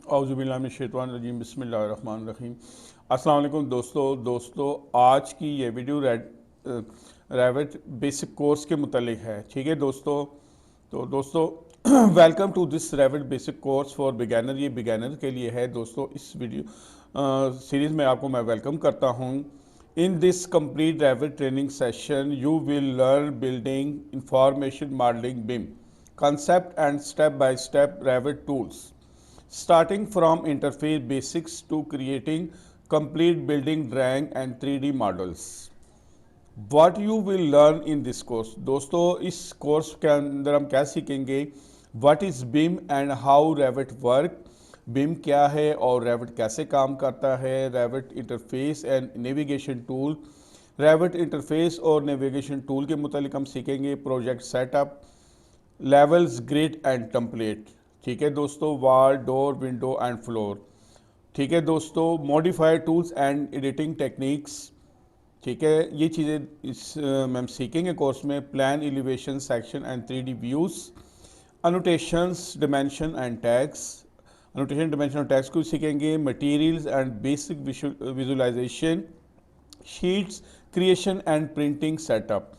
औज़ुबिल्लाहिमिनश्शैतानिर्रजीम बिस्मिल्लाहिर्रहमानिर्रहीम। अस्सलाम वालेकुम दोस्तों आज की ये वीडियो रैविट बेसिक कोर्स के मुतालिक है। ठीक है दोस्तों, तो दोस्तों welcome to this Revit basic course for beginner. ये बिगैनर के लिए है दोस्तों। इस वीडियो सीरीज़ में आपको मैं वेलकम करता हूँ। In this complete Revit training session you will learn building information modelling BIM concept and step-by-step Revit tools, starting from interface basics to creating complete building drawing and 3D models. What you will learn in this course, दोस्तों इस course के अंदर हम क्या सीखेंगे? What is BIM and how Revit work, BIM क्या है और Revit कैसे काम करता है, Revit interface and navigation tool, Revit interface और नेविगेशन टूल के मुतालिक हम सीखेंगे, project setup, levels, grid and template. ठीक है दोस्तों, wall, door, window and floor. ठीक है दोस्तों, modified tools and editing techniques. ठीक है, ये चीज़ें इस में हम सीखेंगे कोर्स में। Plan, elevation, section and 3D views, annotations, dimension and tags, annotation, dimension और टैग्स को सीखेंगे। Materials and basic visualisation, sheets, creation and printing setup.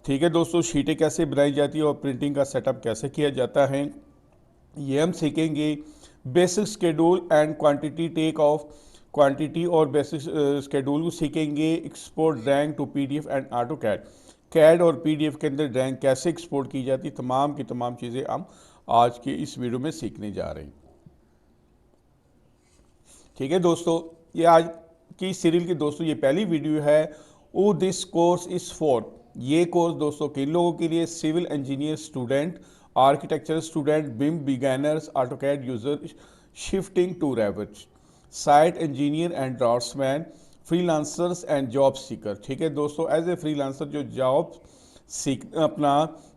ठीक है दोस्तों, शीटें कैसे बनाई जाती है और प्रिंटिंग का सेटअप कैसे किया जाता है, ये हम सीखेंगे। Basic schedule and quantity, take off quantity और बेसिक शेड्यूल को सीखेंगे। Export drawing to PDF and AutoCAD, CAD और पीडीएफ के अंदर ड्राइंग कैसे एक्सपोर्ट की जाती, तमाम की तमाम चीज़ें हम आज के इस वीडियो में सीखने जा रहे हैं। ठीक है दोस्तों, ये आज की सीरियल की दोस्तों ये पहली वीडियो है। Oh this course is for, ये कोर्स दोस्तों किन लोगों के लिए? Civil engineer student, architecture student, BIM beginners, AutoCAD user shifting to Revit, site engineer and draftsman, freelancers and job seeker. ठीक है दोस्तों, एज ए फ्रीलांसर जो जॉब सीख अपना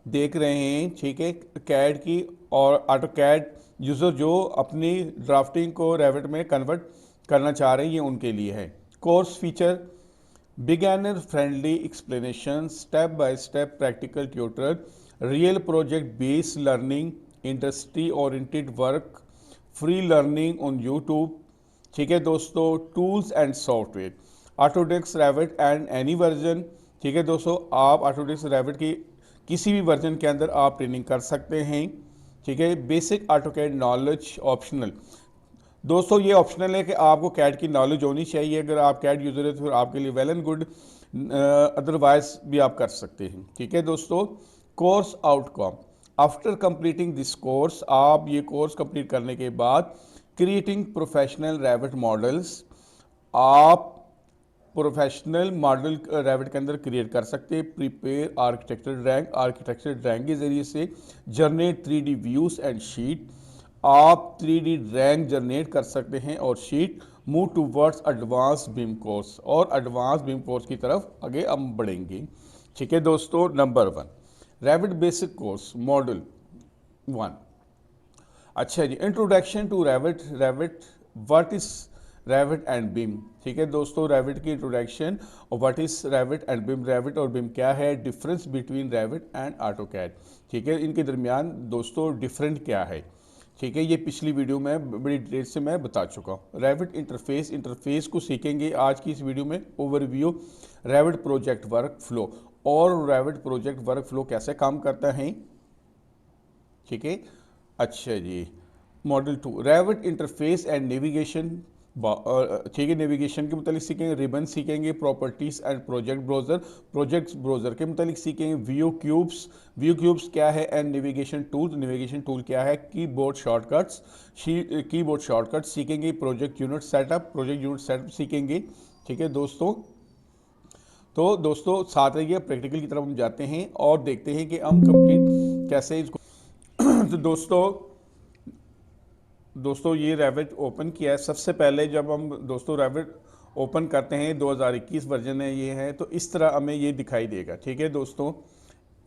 देख रहे हैं, ठीक है, कैड की और ऑटोकैड यूज़र जो अपनी ड्राफ्टिंग को रेविट में कन्वर्ट करना चाह रहे हैं, ये उनके लिए है। Course feature: beginner friendly explanation, step by step practical tutor, real project based learning, industry oriented work, free learning on YouTube. ठीक है दोस्तों, tools and software, Autodesk, Revit and any version. ठीक है दोस्तों, आप ऑटोडेस्क रेविट की किसी भी वर्जन के अंदर आप ट्रेनिंग कर सकते हैं। ठीक है, बेसिक ऑटोकैड नॉलेज ऑप्शनल, दोस्तों ये ऑप्शनल है कि आपको कैड की नॉलेज होनी चाहिए। अगर आप कैड यूज़र है तो फिर आपके लिए वेल एंड गुड, अदरवाइज भी आप कर सकते हैं। ठीक है दोस्तों, course outcome: after completing this course, आप ये कोर्स कंप्लीट करने के बाद क्रिएटिंग प्रोफेशनल रेविट मॉडल्स, आप प्रोफेशनल मॉडल रेविट के अंदर क्रिएट कर सकते हैं। प्रिपेयर आर्किटेक्चर ड्राइंग के ज़रिए से generate 3D views and sheet, आप 3D ड्राइंग जनरेट कर सकते हैं और sheet. Move towards advance BIM course, और एडवांस बिम कोर्स की तरफ आगे हम बढ़ेंगे। ठीक है दोस्तों, number 1 Revit basic course model 1। अच्छा जी, introduction to Revit what is Revit and BIM. ठीक है दोस्तों, रेविट की इंट्रोडक्शन और what is Revit and BIM, Revit और बिम क्या है, difference between Revit and AutoCAD. ठीक है, इनके दरमियान दोस्तों डिफरेंट क्या है। ठीक है, ये पिछली वीडियो में बड़ी डिटेल से मैं बता चुका हूँ। रेविट इंटरफेस को सीखेंगे आज की इस वीडियो में। Overview, Revit project work flow, और रेविट प्रोजेक्ट वर्क फ्लो कैसे काम करता है। ठीक है, अच्छा जी, model 2 Revit interface and navigation. ठीक है, नेविगेशन के मुतालिक सीखेंगे। रिबन सीखेंगे। प्रॉपर्टीज एंड प्रोजेक्ट ब्राउजर के मुतालिक सीखेंगे। व्यू क्यूब्स क्या है एंड नेविगेशन टूल क्या है। कीबोर्ड शॉर्टकट्स सीखेंगे। प्रोजेक्ट यूनिट सेटअप सीखेंगे। ठीक है दोस्तों, तो दोस्तों साथ रहिए, प्रैक्टिकल की तरफ हम जाते हैं और देखते हैं कि हम कंप्लीट कैसे इसको तो दोस्तों ये रेविट ओपन किया है। सबसे पहले जब हम दोस्तों रेविट ओपन करते हैं, 2021 वर्जन है ये है, तो इस तरह हमें ये दिखाई देगा। ठीक है दोस्तों,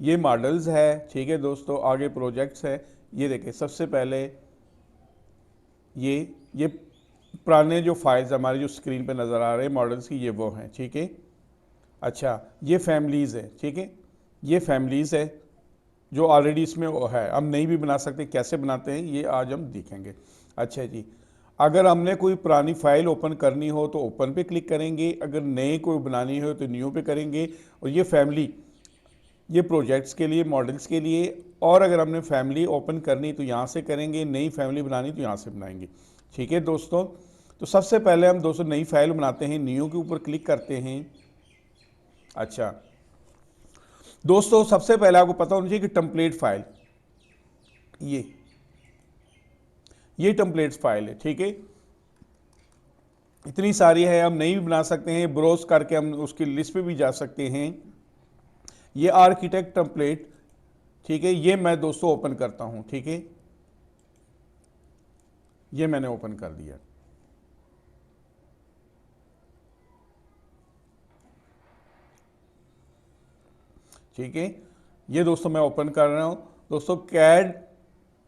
ये मॉडल्स है। ठीक है दोस्तों, आगे प्रोजेक्ट्स है। ये देखें, सबसे पहले ये पुराने जो फाइल्स हमारे जो स्क्रीन पे नज़र आ रहे हैं मॉडल्स की, ये वो हैं। ठीक है, अच्छा ये फैमिलीज़ है। ठीक है, ये फैमिलीज़ है जो ऑलरेडी इसमें वो है, हम नहीं भी बना सकते। कैसे बनाते हैं ये आज हम देखेंगे। अच्छा जी, अगर हमने कोई पुरानी फाइल ओपन करनी हो तो ओपन पे क्लिक करेंगे, अगर नए कोई बनानी हो तो न्यू पे करेंगे। और ये फैमिली, ये प्रोजेक्ट्स के लिए, मॉडल्स के लिए। और अगर हमने फैमिली ओपन करनी तो यहाँ से करेंगे, नई फैमिली बनानी तो यहाँ से बनाएंगे। ठीक है दोस्तों, तो सबसे पहले हम दोस्तों नई फाइल बनाते हैं, न्यू के ऊपर क्लिक करते हैं। अच्छा दोस्तों, सबसे पहले आपको पता होना चाहिए कि टेम्पलेट फाइल, ये टेम्पलेट फाइल है। ठीक है, इतनी सारी है, हम नहीं भी बना सकते हैं, ब्रोज करके हम उसकी लिस्ट पे भी जा सकते हैं। ये आर्किटेक्ट टेम्पलेट, ठीक है, ये मैं दोस्तों ओपन करता हूं। ठीक है, ये मैंने ओपन कर दिया। ठीक है, ये दोस्तों मैं ओपन कर रहा हूं। दोस्तों कैड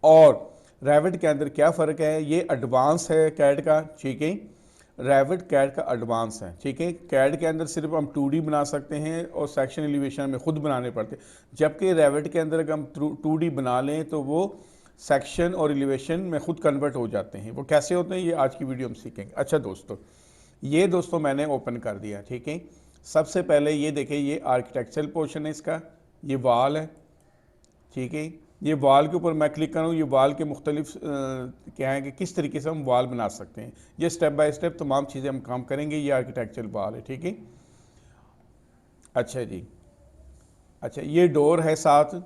और रैविट के अंदर क्या फ़र्क है, ये एडवांस है कैड का। ठीक है, रैविट कैड का एडवांस है। ठीक है, कैड के अंदर सिर्फ हम 2D बना सकते हैं और सेक्शन एलिवेशन हमें खुद बनाने पड़ते हैं, जबकि रैविट के अंदर अगर हम 2D बना लें तो वो सेक्शन और एलिवेशन में खुद कन्वर्ट हो जाते हैं। वो कैसे होते हैं ये आज की वीडियो में सीखेंगे। अच्छा दोस्तों, ये दोस्तों मैंने ओपन कर दिया। ठीक है, सबसे पहले ये देखें, ये आर्किटेक्चरल पोर्शन है इसका, ये वाल है। ठीक है, ये वाल के ऊपर मैं क्लिक करूँ, ये वाल के मुख्तलिफ क्या है कि किस तरीके से हम वाल बना सकते हैं। ये स्टेप बाय स्टेप तमाम चीज़ें हम काम करेंगे। ये आर्किटेक्चरल वाल है। ठीक है, अच्छा जी, अच्छा ये डोर है साथ।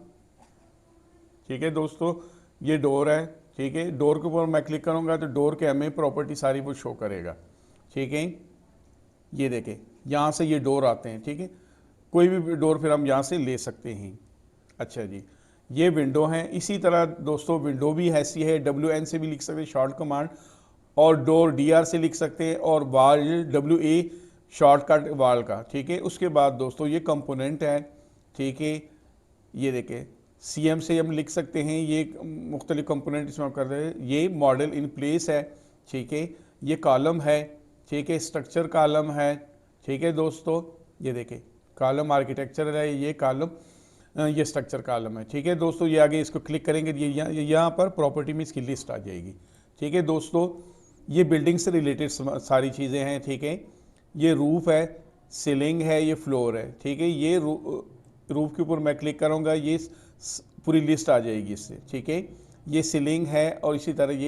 ठीक है दोस्तों, ये डोर है। ठीक है, डोर के ऊपर मैं क्लिक करूँगा तो डोर के हमें प्रॉपर्टी सारी वो शो करेगा। ठीक है, ये देखें, यहाँ से ये डोर आते हैं। ठीक है, कोई भी डोर फिर हम यहाँ से ले सकते हैं। अच्छा जी, ये विंडो है। इसी तरह दोस्तों विंडो भी ऐसी है, WN से भी लिख सकते हैं शॉर्ट कमांड, और डोर DR से लिख सकते हैं, और वाल WA शॉर्टकट वाल का। ठीक है, उसके बाद दोस्तों ये कंपोनेंट है। ठीक है, ये देखें, CM से हम लिख सकते हैं, ये मुख्तलिफ कंपोनेंट इसमें कर रहे हैं। ये मॉडल इन प्लेस है। ठीक है, ये कॉलम है। ठीक है, स्ट्रक्चर कॉलम है। ठीक है दोस्तों, ये देखें, कॉलम आर्किटेक्चर है, ये कॉलम, ये स्ट्रक्चर कॉलम है। ठीक है दोस्तों, ये आगे इसको क्लिक करेंगे, ये यहाँ पर प्रॉपर्टी में इसकी लिस्ट आ जाएगी। ठीक है दोस्तों, ये बिल्डिंग से रिलेटेड सारी चीज़ें हैं। ठीक है, ये रूफ है, सीलिंग है, ये फ्लोर है। ठीक है, ये रूफ के ऊपर मैं क्लिक करूँगा, ये पूरी लिस्ट आ जाएगी इससे। ठीक है, ये सीलिंग है और इसी तरह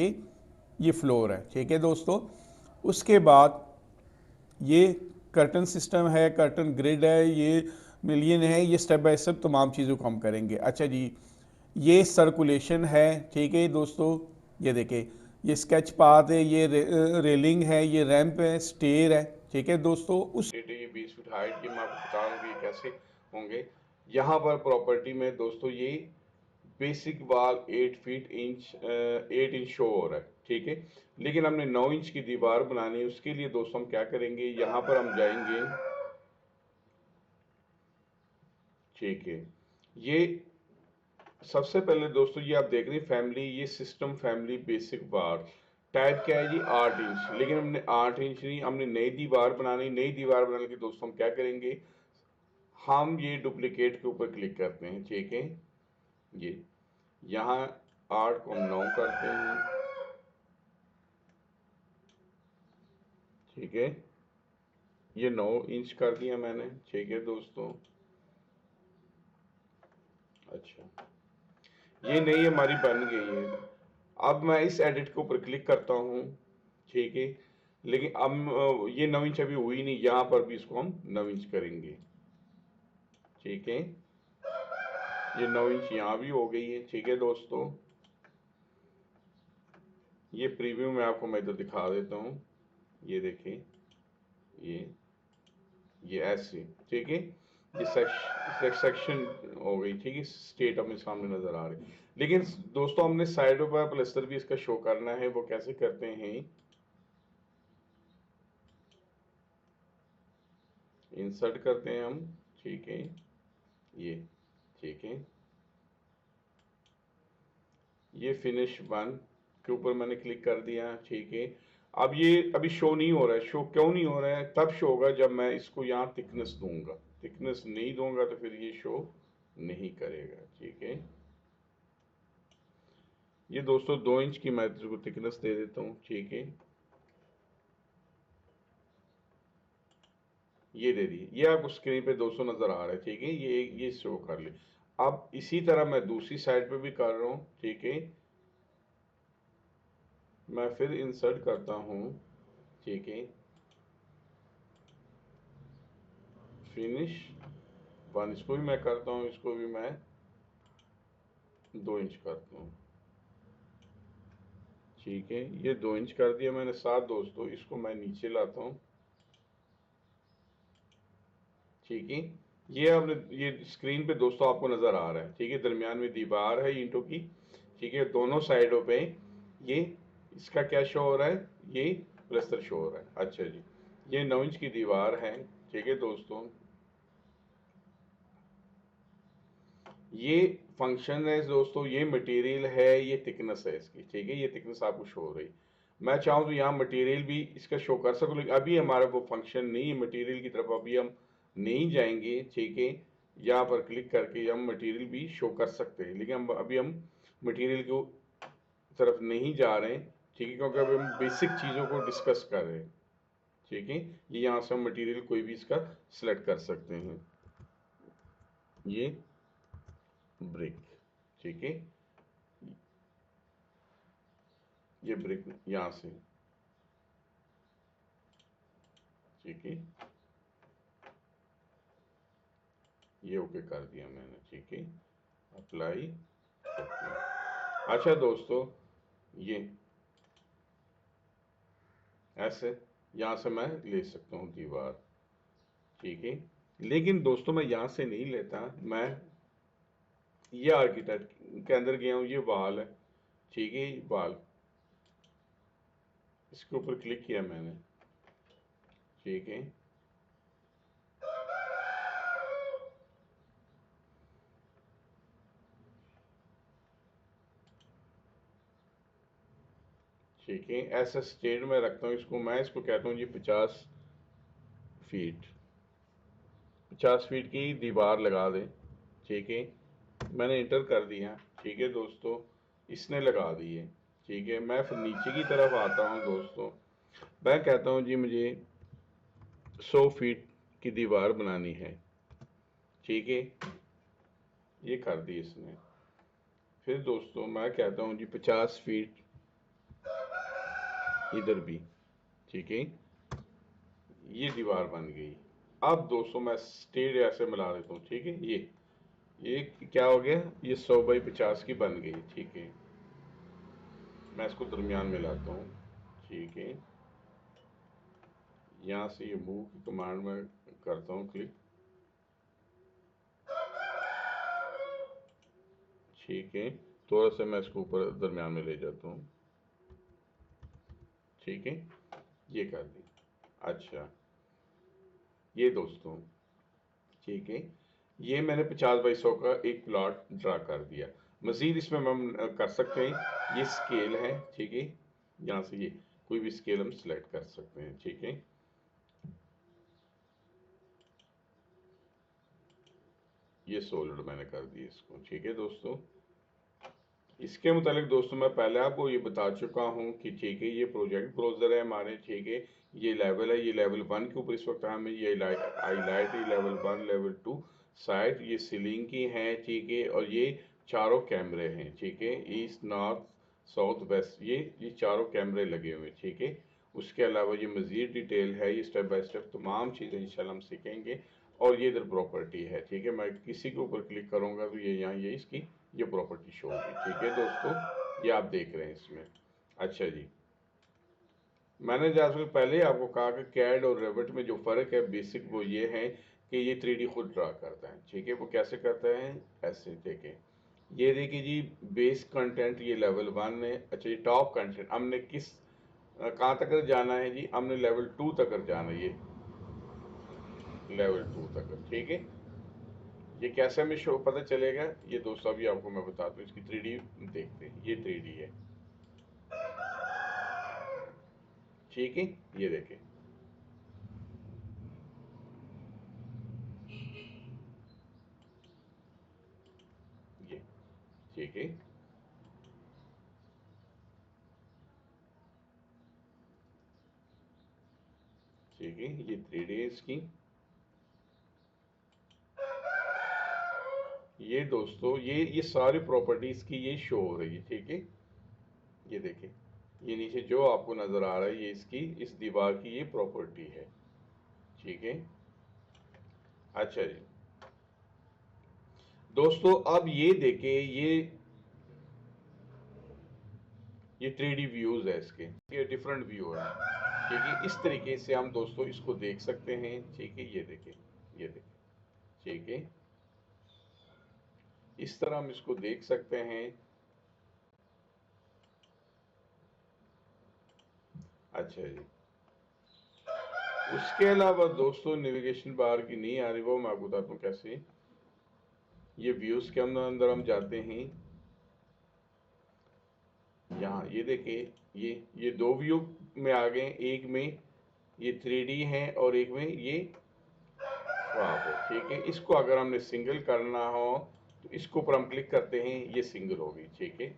ये फ्लोर है। ठीक है दोस्तों, उसके बाद ये कर्टन सिस्टम है, कर्टन ग्रिड है, ये मिलियन है, ये स्टेप बाय स्टेप तमाम चीज़ों को हम करेंगे। अच्छा जी, ये सर्कुलेशन है। ठीक है दोस्तों, ये देखें, ये स्केच पाथ है, ये रेलिंग है, ये रैंप है, स्टेयर है। ठीक है दोस्तों, उस ये 20 फीट हाइट की मैं आपको बता रहा हूँ कि कैसे होंगे। यहाँ पर प्रॉपर्टी में दोस्तों ये बेसिक वाल 8 इंच शो हो रहा है। ठीक है, लेकिन हमने 9 इंच की दीवार बनानी है। उसके लिए दोस्तों हम क्या करेंगे, यहाँ पर हम जाएंगे। ठीक है, ये सबसे पहले दोस्तों ये आप देख रहे हैं फैमिली, ये सिस्टम फैमिली बेसिक वार टाइप क्या है जी, 8 इंच। लेकिन हमने 8 इंच नहीं, हमने नई दीवार बनानी। नई दीवार बनाने के दोस्तों हम क्या करेंगे, हम ये डुप्लीकेट के ऊपर क्लिक करते हैं। ठीक है, ये यहाँ 8 को हम 9 करते हैं। ठीक है, ये 9 इंच कर दिया मैंने। ठीक है दोस्तों, अच्छा ये नहीं हमारी बन गई है। अब मैं इस एडिट के ऊपर क्लिक करता हूँ। ठीक है, लेकिन अब ये 9 इंच अभी हुई नहीं, यहाँ पर भी इसको हम 9 इंच करेंगे। ठीक है, ये 9 इंच यहाँ भी हो गई है। ठीक है दोस्तों, ये प्रीव्यू में आपको मैं इधर दिखा देता हूँ। ये देखें, ये ऐसे। ठीक है, ये सेक्शन हो गई। ठीक है, स्टेट हमें सामने नजर आ रही। लेकिन दोस्तों हमने साइडों पर प्लस्तर भी इसका शो करना है। वो कैसे करते हैं, इंसर्ट करते हैं हम। ठीक है, ये ठीक है, ये फिनिश वन के ऊपर मैंने क्लिक कर दिया। ठीक है, अब ये अभी शो नहीं हो रहा है। शो क्यों नहीं हो रहा है, तब शो होगा जब मैं इसको यहाँ थिकनेस दूंगा। थिकनेस नहीं दूंगा तो फिर ये शो नहीं करेगा। ठीक है, ये दोस्तों 2 इंच की मैं इसको थिकनेस दे देता हूँ। ठीक है, ये दे दी, ये आपको स्क्रीन पे 200 नजर आ रहा है, ठीक है। ये शो कर ले। अब इसी तरह मैं दूसरी साइड पे भी कर रहा हूँ, ठीक है। मैं फिर इंसर्ट करता हूँ, ठीक है। फिनिश वन, इसको भी मैं करता हूँ, इसको भी मैं 2 इंच करता हूँ, ठीक है। ये 2 इंच कर दिया मैंने। साथ दोस्तों इसको मैं नीचे लाता हूँ, ठीक है। ये आपने, ये स्क्रीन पे दोस्तों आपको नजर आ रहा है, ठीक है। दरमियान में दीवार है ईंटों की, ठीक है। दोनों साइडों पे ये इसका क्या शो हो रहा है, ये प्लस्तर शो हो रहा है। अच्छा जी, ये 9 इंच की दीवार है, ठीक है दोस्तों। ये फंक्शन है दोस्तों, ये मटेरियल है, ये थिकनेस है इसकी, ठीक है। ये थिकनेस आपको शो हो रही। मैं चाहूँ तो यहाँ मटेरियल भी इसका शो कर सकूँ, लेकिन अभी हमारा वो फंक्शन नहीं है, मटेरियल की तरफ अभी हम नहीं जाएंगे, ठीक है। यहाँ पर क्लिक करके हम मटेरियल भी शो कर सकते हैं, लेकिन अभी हम मटेरियल की तरफ नहीं जा रहे हैं, ठीक है, क्योंकि अभी हम बेसिक चीज़ों को डिस्कस कर रहे हैं, ठीक है। ये यहाँ से हम मटेरियल कोई भी इसका सिलेक्ट कर सकते हैं। ये ब्रिक, ठीक है। ये ब्रिक यहाँ से, ठीक है। ये ओके कर दिया मैंने, ठीक है। Apply, okay. अच्छा दोस्तों, ये ऐसे यहाँ से मैं ले सकता हूँ दीवार, ठीक है। लेकिन दोस्तों मैं यहाँ से नहीं लेता, मैं ये आर्किटेक्ट के अंदर गया हूँ, ये वाल है, ठीक है। वाल, इसके ऊपर क्लिक किया मैंने, ठीक है। ठीक है, ऐसा स्टेट में रखता हूँ इसको, मैं इसको कहता हूँ जी 50 फीट, 50 फीट की दीवार लगा दे, ठीक है। मैंने इंटर कर दिया, ठीक है दोस्तों। इसने लगा दी है, ठीक है। मैं फिर नीचे की तरफ आता हूँ दोस्तों, मैं कहता हूँ जी मुझे 100 फीट की दीवार बनानी है, ठीक है। ये कर दी इसने। फिर दोस्तों मैं कहता हूँ जी 50 फीट इधर भी, ठीक है। ये दीवार बन गई। अब दोस्तों मैं स्टेट ऐसे मिला देता हूँ, ठीक है। ये क्या हो गया, ये 100 बाई 50 की बन गई, ठीक है। मैं इसको दरमियान में लाता हूँ, ठीक है। यहाँ से ये मूव की कमांड में करता हूँ क्लिक, ठीक है। थोड़ा सा मैं इसको ऊपर दरमियान में ले जाता हूँ, ठीक है। ये कर दी। अच्छा, ये दोस्तों, ठीक है। ये मैंने 50 बाई 100 का एक प्लॉट ड्रा कर दिया। मजीद इसमें हम कर सकते हैं, ये स्केल है, ठीक है। यहाँ से ये कोई भी स्केल हम सिलेक्ट कर सकते हैं, ठीक है। ये सोलिड मैंने कर दिया इसको, ठीक है दोस्तों। इसके मुतालिक दोस्तों मैं पहले आपको ये बता चुका हूँ कि ठीक है, ये प्रोजेक्ट ब्राउज़र है हमारे, ठीक है। ये लेवल है, ये लेवल 1 के ऊपर इस वक्त हमें ये हाईलाइट है, लेवल 1 लेवल 2 साइड, ये सीलिंग की है, ठीक है। और ये चारों कैमरे हैं, ठीक है। ईस्ट नॉर्थ साउथ वेस्ट, ये चारों कैमरे लगे हुए हैं, ठीक है। उसके अलावा ये मज़ीद डिटेल है, ये स्टेप बाय स्टेप तमाम चीज़ें इंशाल्लाह हम सीखेंगे। और ये इधर प्रॉपर्टी है, ठीक है। मैं किसी के ऊपर क्लिक करूँगा तो ये यहाँ ये इसकी ये प्रॉपर्टी शो होगी, ठीक है दोस्तों। ये आप देख रहे हैं इसमें। अच्छा जी, मैंने जैसे पहले ही आपको कहा कि कैड और रेविट में जो फ़र्क है बेसिक वो ये है कि ये 3D खुद ड्रा करता है, ठीक है। वो कैसे करता है, ऐसे देखें। ये देखिए जी, बेस कंटेंट ये लेवल 1 है। अच्छा जी, टॉप कंटेंट हमने किस कहाँ तक जाना है जी, हमने लेवल 2 तक जाना है, ये लेवल 2 तक, ठीक है। ये कैसे हमें शो पता चलेगा, ये दोस्तों अभी आपको मैं बताता हूँ। इसकी 3D देखते हैं, ये 3D है, ठीक है। ये देखें, ये, ठीक है, ठीक है। ये 3D है इसकी, ये दोस्तों ये सारी प्रॉपर्टीज की ये शो हो रही है, ठीक है। ये देखिए, ये नीचे जो आपको नजर आ रहा है ये इसकी इस दीवार की ये प्रॉपर्टी है, ठीक है। अच्छा जी दोस्तों, अब ये देखें, ये 3D व्यूज है इसके, ये डिफरेंट व्यू है, ठीक है। इस तरीके से हम दोस्तों इसको देख सकते हैं, ठीक है। ये देखें, ठीक है। इस तरह हम इसको देख सकते हैं। अच्छा जी, उसके अलावा दोस्तों नेविगेशन बार की नहीं आ रही, वो मैं आपको बताता हूँ कैसे। ये व्यूज के अंदर हम जाते हैं, यहाँ ये देखिए, ये दो व्यू में आ गए, एक में ये 3D है और एक में ये वहाँ पे, ठीक है। इसको अगर हमने सिंगल करना हो तो इसको ऊपर हम क्लिक करते हैं, ये सिंगल होगी, ठीक है।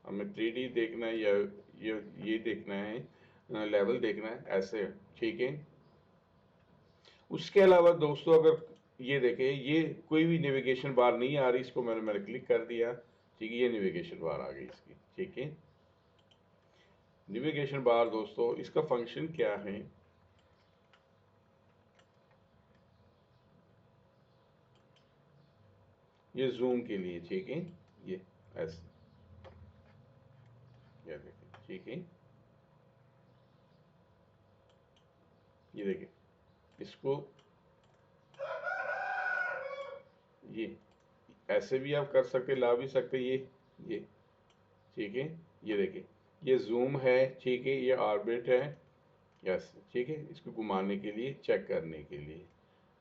हमें 3D देखना है या ये देखना है, लेवल देखना है, ऐसे, ठीक है। उसके अलावा दोस्तों अगर ये देखें, ये कोई भी नेविगेशन बार नहीं आ रही, इसको मैंने क्लिक कर दिया, ठीक है। ये नेविगेशन बार आ गई इसकी, ठीक है। नेविगेशन बार दोस्तों इसका फंक्शन क्या है, ये जूम के लिए, ठीक है। ये ऐसे, ये देखिए, ठीक है। ये देखिए, इसको ये ऐसे भी आप कर सकते, ला भी सकते, ये ठीक है। ये देखिए, ये जूम है, ठीक है। ये ऑर्बिट है, यस, ठीक है। इसको घुमाने के लिए, चेक करने के लिए,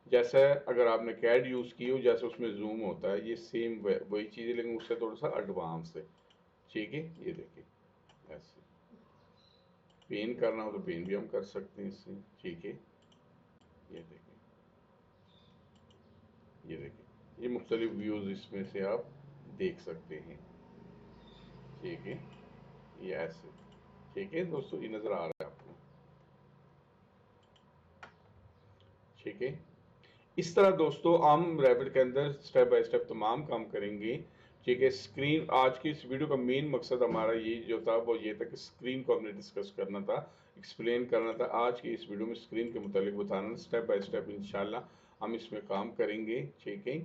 जैसा अगर आपने कैड यूज की हो, जैसे उसमें जूम होता है, ये सेम वही चीज़ है, लेकिन उससे थोड़ा सा एडवांस है, ठीक है। ये देखिए, ऐसे पेन करना हो तो पेन भी हम कर सकते हैं इससे, ठीक है। ये देखिए, ये मुख्तलिफ व्यूज इसमें से आप देख सकते हैं, ठीक है। ये ऐसे, ठीक है दोस्तों, ये नजर आ रहा है आपको, ठीक है। इस तरह दोस्तों हम रैपिड के अंदर स्टेप बाय स्टेप तमाम काम करेंगे, ठीक है। स्क्रीन, आज की इस वीडियो का मेन मकसद हमारा ये जो था वो ये था कि स्क्रीन को हमने डिस्कस करना था, एक्सप्लेन करना था। आज की इस वीडियो में स्क्रीन के मुतालिक बताना, स्टेप बाय स्टेप इंशाल्लाह हम इसमें काम करेंगे, ठीक है।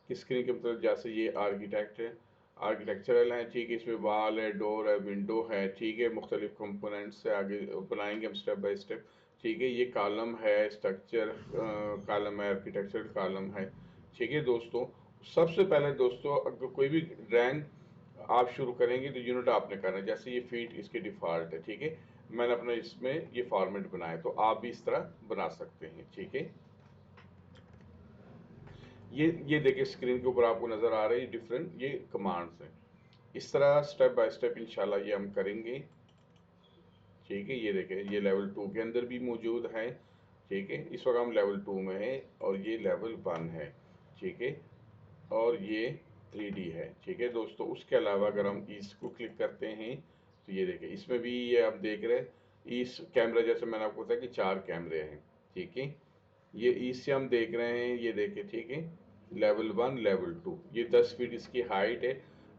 कि स्क्रीन के मतलब जैसे ये आर्किटेक्ट है, आर्किटेक्चरल है, ठीक है। इसमें वाल है, डोर है, विंडो है, ठीक है। मुख्तलिफ कंपोनेंट्स से आगे बनाएंगे हम स्टेप बाय स्टेप, ठीक है। ये कॉलम है, स्ट्रक्चर कॉलम है, आर्किटेक्चर कॉलम है, ठीक है दोस्तों। सबसे पहले दोस्तों अगर कोई भी ड्राइंग आप शुरू करेंगे तो यूनिट आपने करना है, जैसे ये फीट इसके डिफॉल्ट है, ठीक है। मैंने अपना इसमें ये फॉर्मेट बनाया, तो आप भी इस तरह बना सकते हैं, ठीक है। ये देखिए, स्क्रीन के ऊपर आपको नजर आ रही है डिफरेंट ये कमांड्स हैं। इस तरह स्टेप बाय स्टेप इंशाल्लाह ये हम करेंगे, ठीक है। ये देखें, ये लेवल 2 के अंदर भी मौजूद है, ठीक है। इस वक्त हम लेवल 2 में हैं और ये लेवल 1 है, ठीक है। और ये 3D है, ठीक है दोस्तों। उसके अलावा अगर हम इसको क्लिक करते हैं तो ये देखें, इसमें भी ये आप देख रहे हैं, इस कैमरा जैसे मैंने आपको बताया कि 4 कैमरे हैं, ठीक है। ये इससे हम देख रहे हैं, ये देखें, ठीक है। लेवल 1, लेवल 2, ये 10 फीट इसकी हाइट है।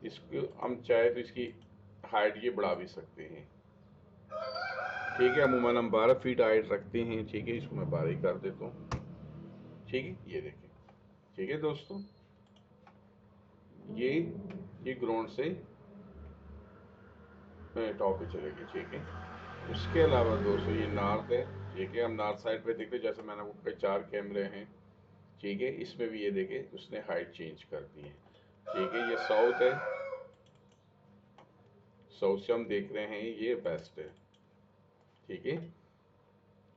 इसको हम चाहे तो इसकी हाइट ये बढ़ा भी सकते हैं, ठीक है। अमूमन हम 12 फीट हाइट रखते हैं, ठीक है। इसको मैं 12 ही कर देता हूँ, ठीक है। ये देखें, ठीक है दोस्तों, ये ये ग्राउंड से टॉप पे चलेगी, ठीक है। उसके अलावा दोस्तों ये नॉर्थ है, ठीक है। हम नॉर्थ साइड पे देखते हैं, जैसे मैंने आपको कहा 4 कैमरे हैं, ठीक है। इसमें भी ये देखें उसने हाइट चेंज कर दी है, ठीक है। ये साउथ है, साउथ से हम देख रहे हैं ये वेस्ट है, ठीक है।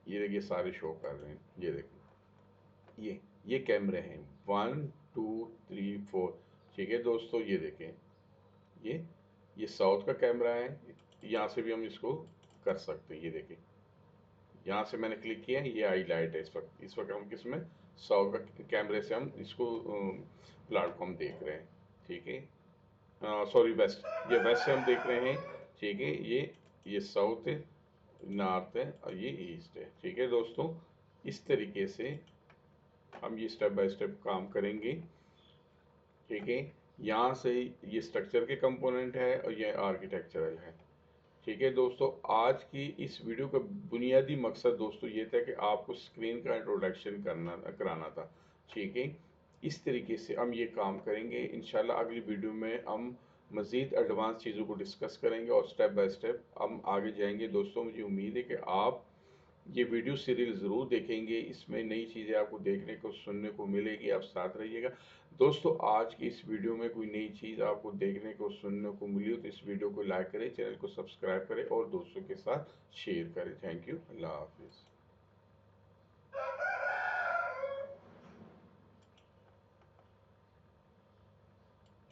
ये देखिए सारे शो कर रहे हैं, ये देखिए, ये कैमरे हैं 1 2 3 4, ठीक है दोस्तों। ये देखें, ये ये साउथ का कैमरा है, यहाँ से भी हम इसको कर सकते हैं, ये देखें। यहाँ से मैंने क्लिक किया है, ये आई लाइट है इस वक्त हम किसमें, साउथ का कैमरे से हम इसको प्लेटफॉर्म देख रहे हैं, ठीक है। सॉरी वेस्ट, ये वेस्ट से हम देख रहे हैं, ठीक है। ये साउथ है, नॉर्थ है और ये ईस्ट है, ठीक है दोस्तों। इस तरीके से हम ये स्टेप बाय स्टेप काम करेंगे, ठीक है। यहाँ से ये स्ट्रक्चर के कंपोनेंट है और ये आर्किटेक्चरल है। ठीक है दोस्तों, आज की इस वीडियो का बुनियादी मकसद दोस्तों ये था कि आपको स्क्रीन का इंट्रोडक्शन कराना था। ठीक है, इस तरीके से हम ये काम करेंगे। इंशाल्लाह अगली वीडियो में हम मज़ीद एडवांस चीज़ों को डिस्कस करेंगे और स्टेप बाय स्टेप हम आगे जाएंगे। दोस्तों मुझे उम्मीद है कि आप ये वीडियो सीरियल ज़रूर देखेंगे, इसमें नई चीज़ें आपको देखने को सुनने को मिलेगी। आप साथ रहिएगा दोस्तों। आज की इस वीडियो में कोई नई चीज़ आपको देखने को सुनने को मिली हो तो इस वीडियो को लाइक करें, चैनल को सब्सक्राइब करें और दोस्तों के साथ शेयर करें। थैंक यू, अल्लाह हाफिज़।